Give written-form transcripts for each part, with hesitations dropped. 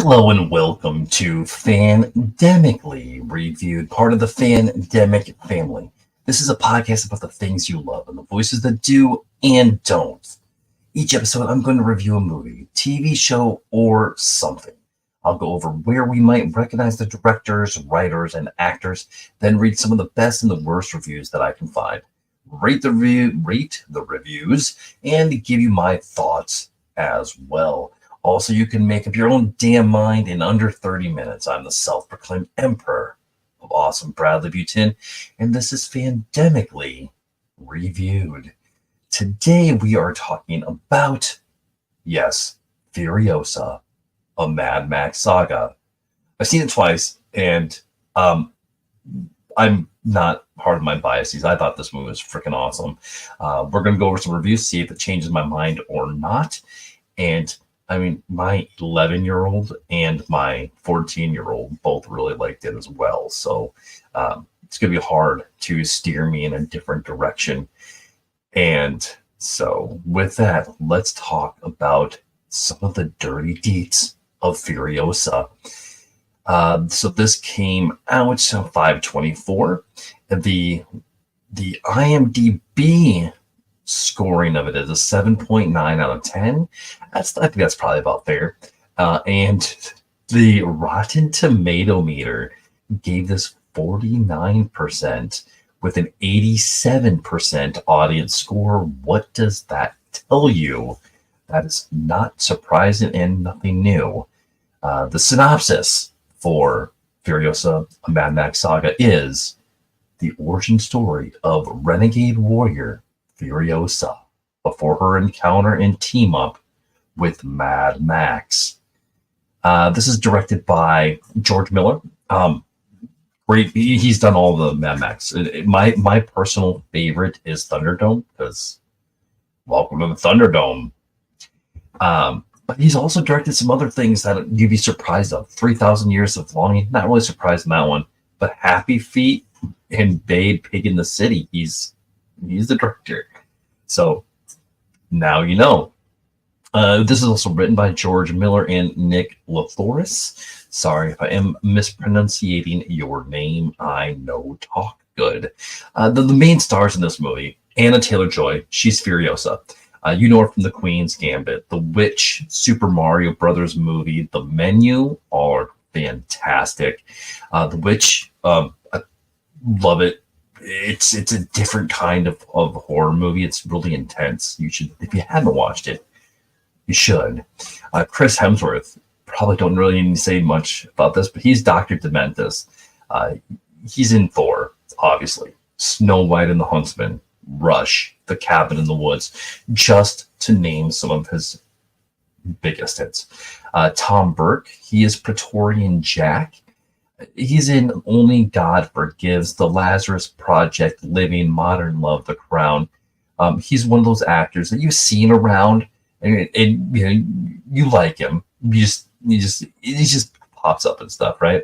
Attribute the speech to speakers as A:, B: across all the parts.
A: Hello and welcome to Fandemically Reviewed, part of the Fandemic family. This is a podcast about the things you love and the voices that do and don't. Each episode, I'm going to review a movie, TV show, or something. I'll go over where we might recognize the directors, writers, and actors, then read some of the best and the worst reviews that I can find. Rate the reviews, and give you my thoughts as well. Also, you can make up your own damn mind in under 30 minutes. I'm the self-proclaimed emperor of awesome Bradley Butin, and this is Fandemically Reviewed. Today we are talking about, yes, Furiosa, a Mad Max Saga. I've seen it twice, and I'm not part of my biases. I thought this movie was freaking awesome. We're going to go over some reviews, see if it changes my mind or not. And I mean, my 11-year-old and my 14-year-old both really liked it as well. So it's going to be hard to steer me in a different direction. And so with that, let's talk about some of the dirty deets of Furiosa. So this came out 5/24. The IMDb scoring of it is a 7.9 out of 10. I think that's probably about fair. And the Rotten Tomato meter gave this 49% with an 87% audience score. What does that tell you? That is not surprising and nothing new. The synopsis for Furiosa, a Mad Max Saga is the origin story of renegade warrior Furiosa before her encounter and team up with Mad Max. This is directed by George Miller. Great, he's done all the Mad Max. My personal favorite is Thunderdome, because welcome to the Thunderdome. But he's also directed some other things that you'd be surprised of. 3,000 Years of Longing, not really surprised in that one, but Happy Feet and Babe Pig in the City. He's the director. So now you know. This is also written by George Miller and Nick LaForest. Sorry if I am mispronouncing your name. I know talk good. The main stars in this movie, Anna Taylor-Joy, she's Furiosa. You know her from The Queen's Gambit, The Witch, Super Mario Brothers movie, The Menu, all are fantastic. The Witch, I love it. It's a different kind of horror movie. It's really intense. You should, if you haven't watched it, you should. Chris Hemsworth, probably don't really need to say much about this, but he's Dr. Dementus. He's in Thor, obviously. Snow White and the Huntsman, Rush, The Cabin in the Woods, just to name some of his biggest hits. Tom Burke, he is Praetorian Jack. He's in Only God Forgives, The Lazarus Project, Living, Modern Love, The Crown. He's one of those actors that you've seen around, and you know you like him. He just pops up and stuff, right?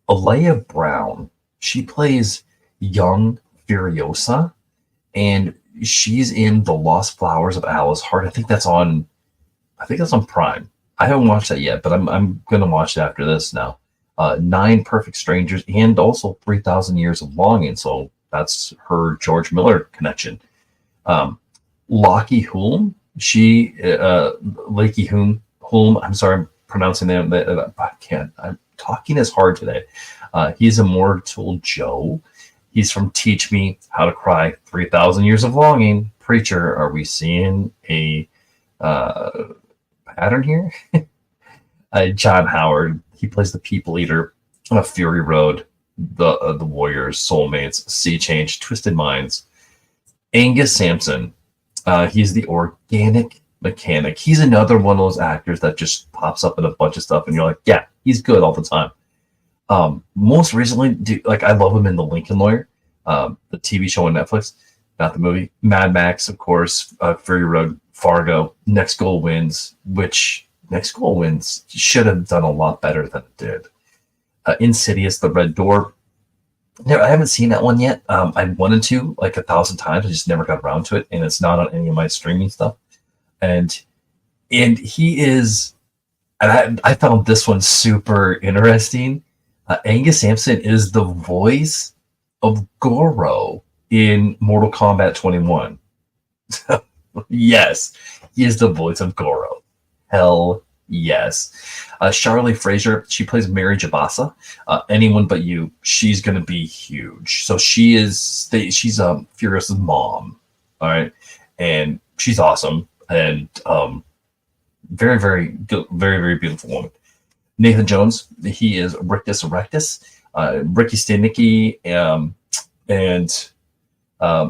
A: Alea Brown, she plays young Furiosa, and she's in The Lost Flowers of Alice Hart. I think that's on Prime. I haven't watched that yet, but I'm going to watch it after this now. 9 Perfect Strangers, and also 3,000 Years of Longing. So that's her George Miller connection. Lockie Hulme, Lakey Hulme. I'm sorry, I'm pronouncing that. I can't. I'm talking as hard today. He's Immortal Joe. He's from Teach Me How to Cry, 3,000 Years of Longing. Preacher, are we seeing a pattern here? John Howard, he plays the people eater, Fury Road, the Warriors, Soulmates, Sea Change, Twisted Minds. Angus Sampson, he's the Organic Mechanic. He's another one of those actors that just pops up in a bunch of stuff, and you're like, yeah, he's good all the time. Most recently, I love him in The Lincoln Lawyer, the TV show on Netflix, not the movie. Mad Max, of course, Fury Road, Fargo, Next Goal Wins, which Next Goal Wins should have done a lot better than it did. Insidious, The Red Door. No, I haven't seen that one yet. I wanted to like 1,000 times. I just never got around to it, and it's not on any of my streaming stuff. And he is And I found this one super interesting. Angus Sampson is the voice of Goro in Mortal Kombat 21. Yes, he is the voice of Goro. Hell yes. Charlie Fraser, she plays Mary Jabasa. Anyone but you, she's gonna be huge. So she's Furiousa's mom. All right, and she's awesome and very very good, very very beautiful woman. Nathan Jones, he is Rictus Rectus. Ricky Stenicki, and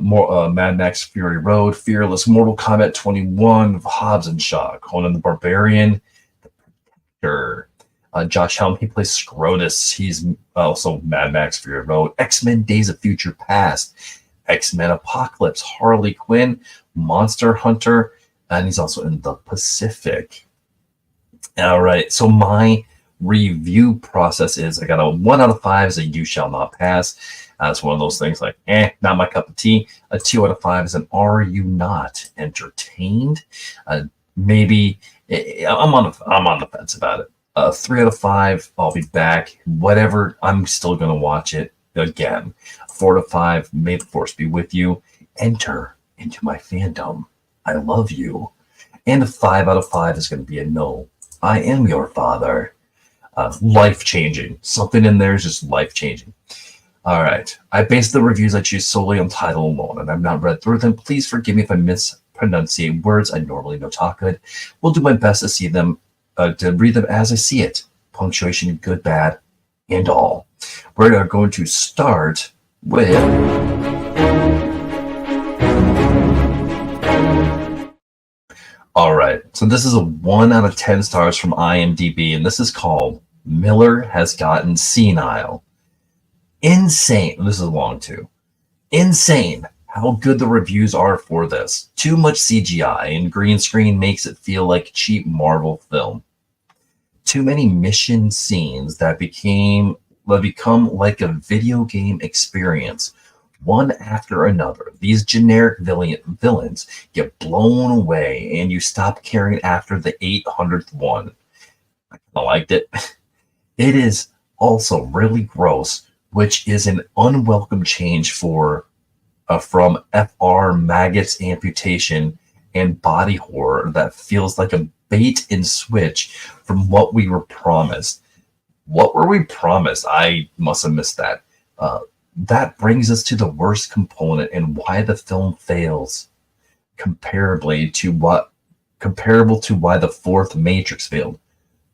A: more Mad Max Fury Road, Fearless, Mortal Kombat 21, Hobbs and Shaw, Conan the Barbarian, The Protector. Josh Helm, he plays Scrotus. He's also Mad Max Fury Road, X-Men Days of Future Past, X-Men Apocalypse, Harley Quinn, Monster Hunter, and he's also in The Pacific. All right, so my review process is I got a 1 out of 5 is a you shall not pass. It's one of those things like, not my cup of tea. A 2 out of 5 is an are you not entertained? Maybe I'm on the fence about it. 3 out of 5, I'll be back. Whatever, I'm still gonna watch it again. 4 out of 5, may the force be with you. Enter into my fandom. I love you. And a 5 out of 5 is gonna be a no. I am your father. Life-changing. Something in there is just life-changing. All right. I base the reviews I choose solely on title alone, and I've not read through them. Please forgive me if I mispronunciate words I normally don't talk good. Will do my best to see them, to read them as I see it. Punctuation, good, bad, and all. We're going to start with... All right. So this is a 1 out of 10 stars from IMDb, and this is called Miller Has Gotten Senile. Insane. This is long too. Insane how good the reviews are for this. Too much CGI and green screen makes it feel like cheap Marvel film. Too many mission scenes that become like a video game experience. One after another, these generic villains get blown away and you stop caring after the 800th one. I liked it. It is also really gross, which is an unwelcome change from FR Maggot's amputation and body horror that feels like a bait and switch from what we were promised. What were we promised? I must have missed that. That brings us to the worst component and why the film fails. Comparable to why the fourth Matrix failed.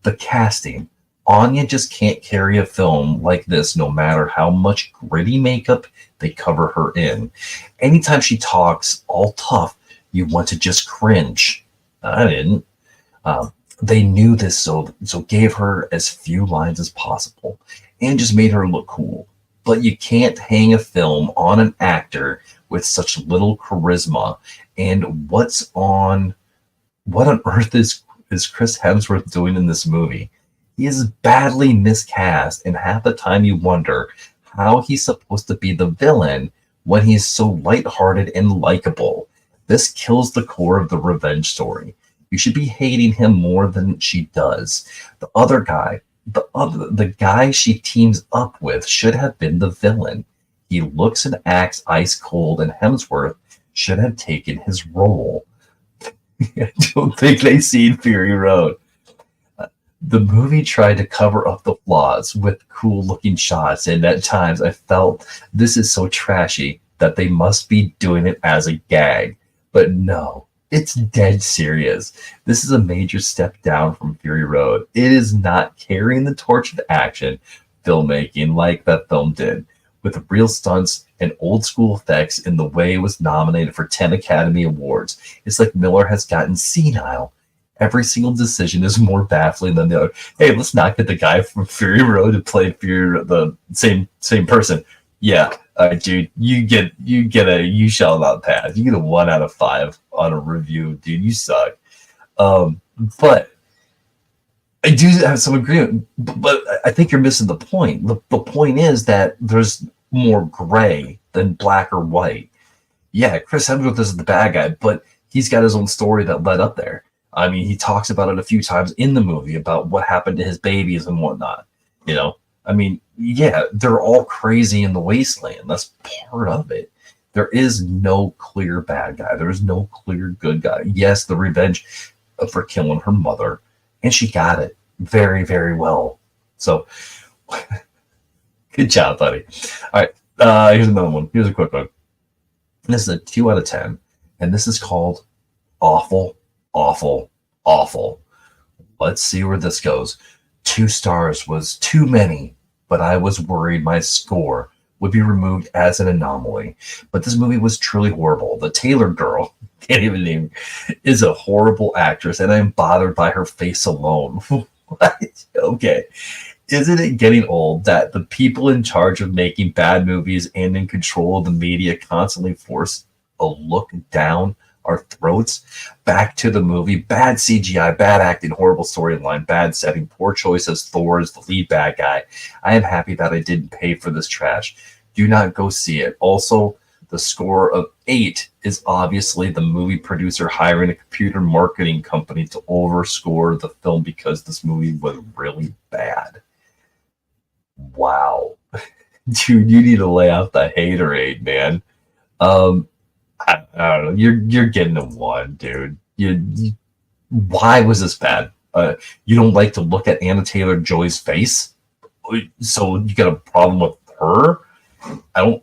A: The casting. Anya just can't carry a film like this no matter how much gritty makeup they cover her in. Anytime she talks all tough, you want to just cringe. I didn't. They knew this, so gave her as few lines as possible and just made her look cool. But you can't hang a film on an actor with such little charisma. And what on earth is Chris Hemsworth doing in this movie? He is badly miscast, and half the time you wonder how he's supposed to be the villain when he's so lighthearted and likable. This kills the core of the revenge story. You should be hating him more than she does. The guy she teams up with should have been the villain. He looks and acts ice cold, and Hemsworth should have taken his role. I don't think they've seen Fury Road. The movie tried to cover up the flaws with cool-looking shots, and at times I felt this is so trashy that they must be doing it as a gag. But no, it's dead serious. This is a major step down from Fury Road. It is not carrying the torch of action filmmaking like that film did, with real stunts and old-school effects in the way it was nominated for 10 Academy Awards. It's like Miller has gotten senile. Every single decision is more baffling than the other. Hey, let's not get the guy from Fury Road to play the same person. Yeah, dude, you get a you shall not pass. You get a 1 out of 5 on a review, dude. You suck. But I do have some agreement. But I think you're missing the point. The point is that there's more gray than black or white. Yeah, Chris Hemsworth is the bad guy, but he's got his own story that led up there. I mean, he talks about it a few times in the movie about what happened to his babies and whatnot. You know, I mean, yeah, they're all crazy in the wasteland. That's part of it. There is no clear bad guy. There is no clear good guy. Yes, the revenge for killing her mother, and she got it very, very well. So, good job, buddy. All right, here's another one. Here's a quick one. This is a 2 out of 10, and this is called Awful, Awful, Awful. Let's see where this goes. 2 stars was too many, but I was worried my score would be removed as an anomaly. But this movie was truly horrible. The Taylor girl, can't even name, is a horrible actress, and I'm bothered by her face alone. What? Okay. Isn't it getting old that the people in charge of making bad movies and in control of the media constantly force a look down our throats? Back to the movie. Bad CGI, bad acting, horrible storyline, bad setting, poor choice as Thor as the lead bad guy. I am happy that I didn't pay for this trash. Do not go see it. Also, the score of 8 is obviously the movie producer hiring a computer marketing company to overscore the film because this movie was really bad. Wow. Dude, you need to lay out the haterade, man. I don't know. You're getting a 1, dude. Why was this bad? You don't like to look at Anna Taylor-Joy's face, so you got a problem with her? I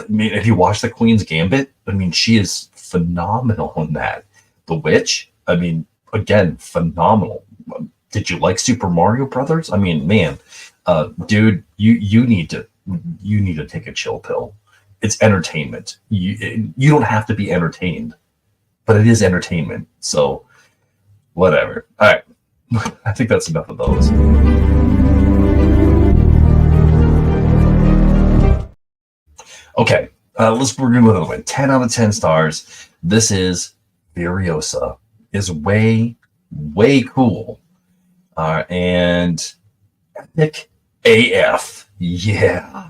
A: mean, if you watch The Queen's Gambit, I mean, she is phenomenal in that. The Witch, I mean, again, phenomenal. Did you like Super Mario Brothers? I mean, man, dude, you need to take a chill pill. It's entertainment. You don't have to be entertained, but it is entertainment. So whatever. All right. I think that's enough of those. Okay. We're gonna move on. 10 out of 10 stars. This is Furiosa. Is way, way cool. And epic AF. Yeah.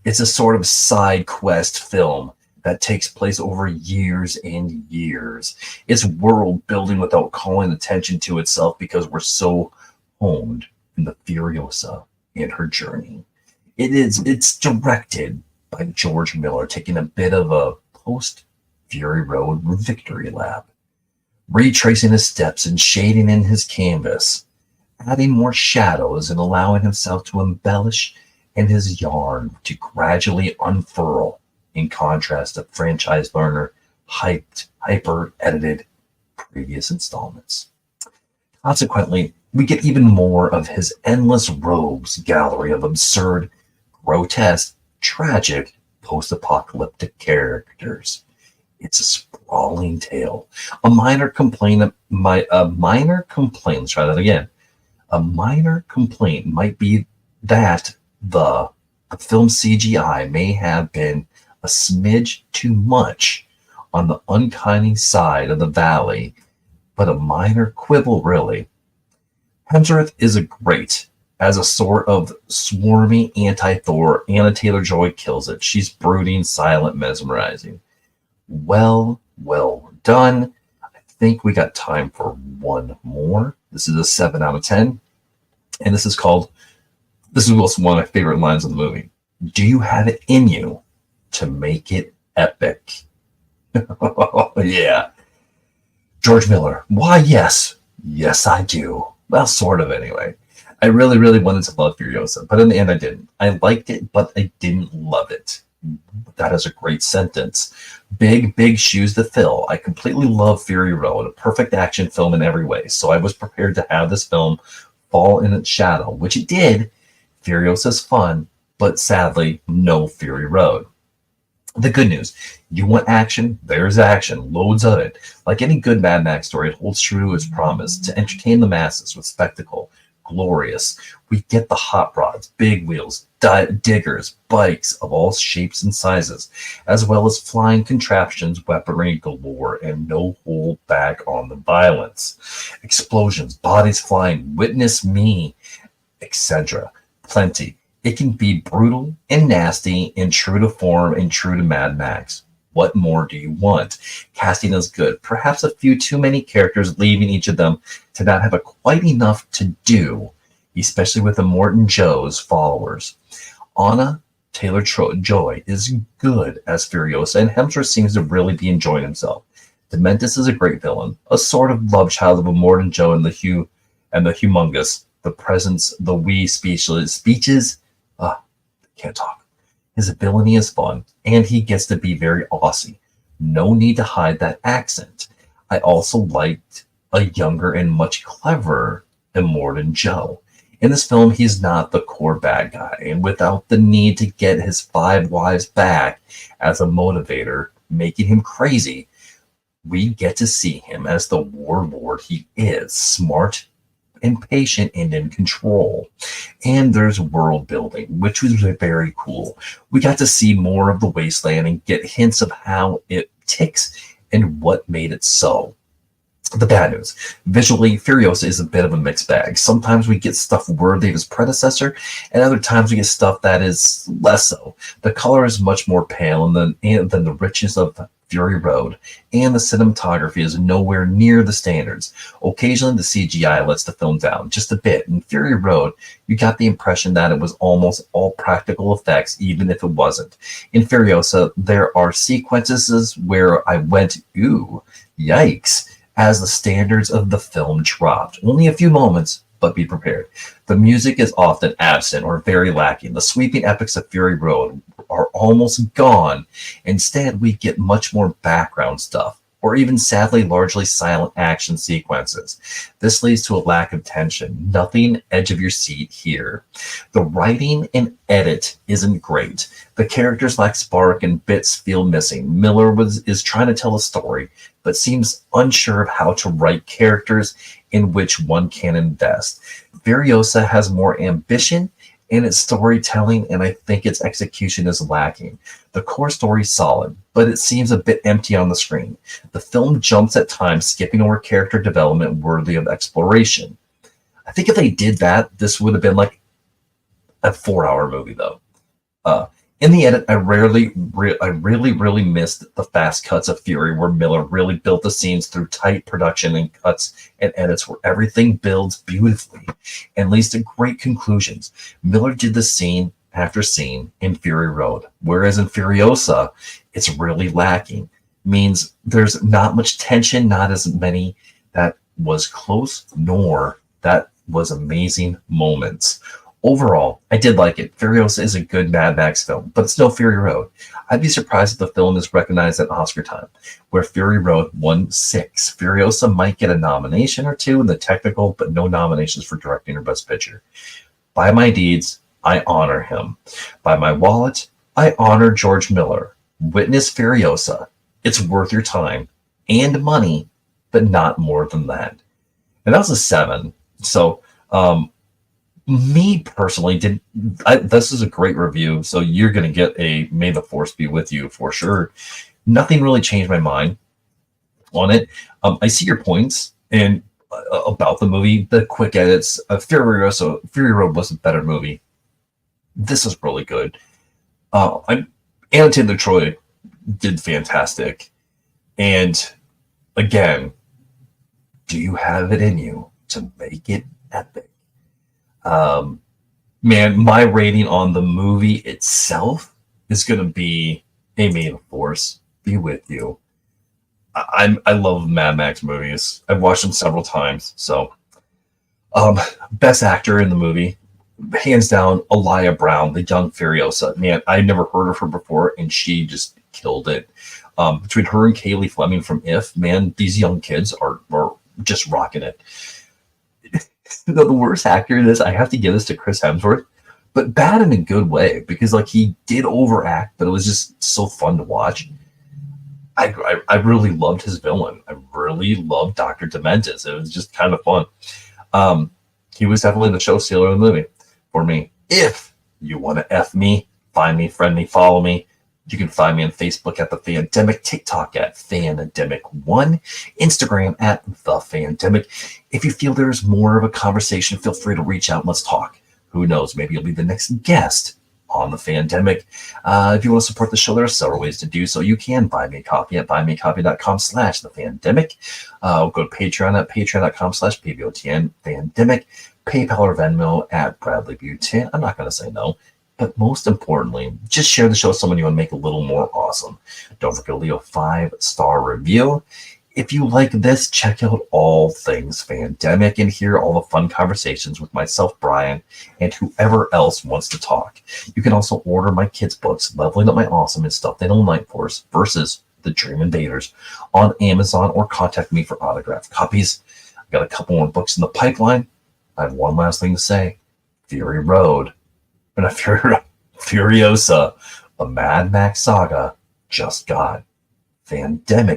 A: It's a sort of side quest film that takes place over years and years. It's world building without calling attention to itself because we're so honed in the Furiosa and her journey. It's directed by George Miller, taking a bit of a post Fury Road victory lap, retracing his steps and shading in his canvas, adding more shadows and allowing himself to embellish and his yarn to gradually unfurl in contrast to franchise learner hyper edited previous installments. Consequently, we get even more of his endless rogues gallery of absurd, grotesque, tragic, post-apocalyptic characters. It's a sprawling tale. A minor complaint might be that the film CGI may have been a smidge too much on the uncanny side of the valley, but a minor quibble, really. Hemsworth is a great as a sort of swarmy anti-Thor. Anna Taylor-Joy kills it. She's brooding, silent, mesmerizing. Well done. I think we got time for one more. This is a 7 out of 10, and this is also one of my favorite lines of the movie. Do you have it in you to make it epic? Yeah. George Miller. Why, yes. Yes, I do. Well, sort of, anyway. I really, really wanted to love Furiosa, but in the end, I didn't. I liked it, but I didn't love it. That is a great sentence. Big, big shoes to fill. I completely love Fury Road, a perfect action film in every way, so I was prepared to have this film fall in its shadow, which it did. Furiosa's fun, but sadly, no Fury Road. The good news, you want action? There's action, loads of it. Like any good Mad Max story, it holds true to its promise to entertain the masses with spectacle. Glorious. We get the hot rods, big wheels, diggers, bikes of all shapes and sizes, as well as flying contraptions, weaponry galore, and no hold back on the violence. Explosions, bodies flying, witness me, etc. Plenty. It can be brutal and nasty and true to form and true to Mad Max. What more do you want? Casting is good. Perhaps a few too many characters, leaving each of them to not have quite enough to do, especially with the Morton Joe's followers. Anna Taylor-Joy is good as Furiosa, and Hemsworth seems to really be enjoying himself. Dementis is a great villain, a sort of love child of a Morton Joe and the humongous, the presence, the wee speeches. Can't talk. His ability is fun, and he gets to be very Aussie. No need to hide that accent. I also liked a younger and much cleverer Immortan Joe. In this film, he's not the core bad guy, and without the need to get his 5 wives back as a motivator, making him crazy, we get to see him as the warlord he is, smart, impatient, and in control. And there's world building, which was very cool. We got to see more of the wasteland and get hints of how it ticks and what made it so. The bad news. Visually, Furiosa is a bit of a mixed bag. Sometimes we get stuff worthy of his predecessor, and other times we get stuff that is less so. The color is much more pale than the richness of Fury Road, and the cinematography is nowhere near the standards. Occasionally, the CGI lets the film down just a bit. In Fury Road, you got the impression that it was almost all practical effects, even if it wasn't. In Furiosa, there are sequences where I went, ooh, yikes, as the standards of the film dropped. Only a few moments, but be prepared. The music is often absent or very lacking. The sweeping epics of Fury Road are almost gone. Instead, we get much more background stuff, or even sadly largely silent action sequences. This leads to a lack of tension. Nothing edge of your seat here. The writing and edit isn't great. The characters lack spark and bits feel missing. Miller is trying to tell a story, but seems unsure of how to write characters in which one can invest. Furiosa has more ambition in its storytelling, and I think its execution is lacking. The core story is solid, but it seems a bit empty on the screen. The film jumps at times, skipping over character development worthy of exploration. I think if they did that, this would have been like a 4-hour movie, though. In the edit, I really missed the fast cuts of Fury, where Miller really built the scenes through tight production and cuts and edits where everything builds beautifully and leads to great conclusions. Miller did the scene after scene in Fury Road, whereas in Furiosa, it's really lacking. Means there's not much tension, not as many that was close, nor that was amazing moments. Overall, I did like it. Furiosa is a good Mad Max film, but it's no Fury Road. I'd be surprised if the film is recognized at Oscar time, where Fury Road won 6. Furiosa might get a nomination or 2 in the technical, but no nominations for directing or best picture. By my deeds, I honor him. By my wallet, I honor George Miller. Witness Furiosa. It's worth your time and money, but not more than that. And that was a 7. So, me personally, this is a great review, so you're going to get a May the Force be with you for sure. Nothing really changed my mind on it. I see your points and about the movie, the quick edits. Fury Road was a better movie. This is really good. Anna Taylor-Joy did fantastic. And again, do you have it in you to make it epic? Man, my rating on the movie itself is going to be a May the Force be with you. I love Mad Max movies. I've watched them several times. So, best actor in the movie, hands down, Aliyah Brown, the young Furiosa. Man, I'd never heard of her before, and she just killed it. Between her and Kaylee Fleming from If, man, these young kids are just rocking it. The worst actor in this, I have to give this to Chris Hemsworth, but bad in a good way, because like he did overact, but it was just so fun to watch. I really loved his villain. I really loved Dr. Dementis. It was just kind of fun. He was definitely the show stealer of the movie for me. If you want to F me, find me, friend me, follow me, you can find me on Facebook at The Fandemic, TikTok at Fandemic1, Instagram at The Fandemic. If you feel there's more of a conversation, feel free to reach out and let's talk. Who knows, maybe you'll be the next guest on the Fandemic. If you want to support the show, there are several ways to do so. You can buy me a copy at buymeacopy.com/thefandemic. Go to Patreon at patreon.com/PBOTN Fandemic. PayPal or Venmo at Bradley Butin. I'm not going to say no. But most importantly, just share the show with someone you want to make a little more awesome. Don't forget to leave a 5-star review. If you like this, check out All Things Fandemic and hear all the fun conversations with myself, Brian, and whoever else wants to talk. You can also order my kids' books, Leveling Up My Awesome and Stuff They Don't Like Force versus The Dream Invaders, on Amazon, or contact me for autographed copies. I've got a couple more books in the pipeline. I have one last thing to say. Fury Road. And Furiosa, a Mad Max Saga, just got Fandemic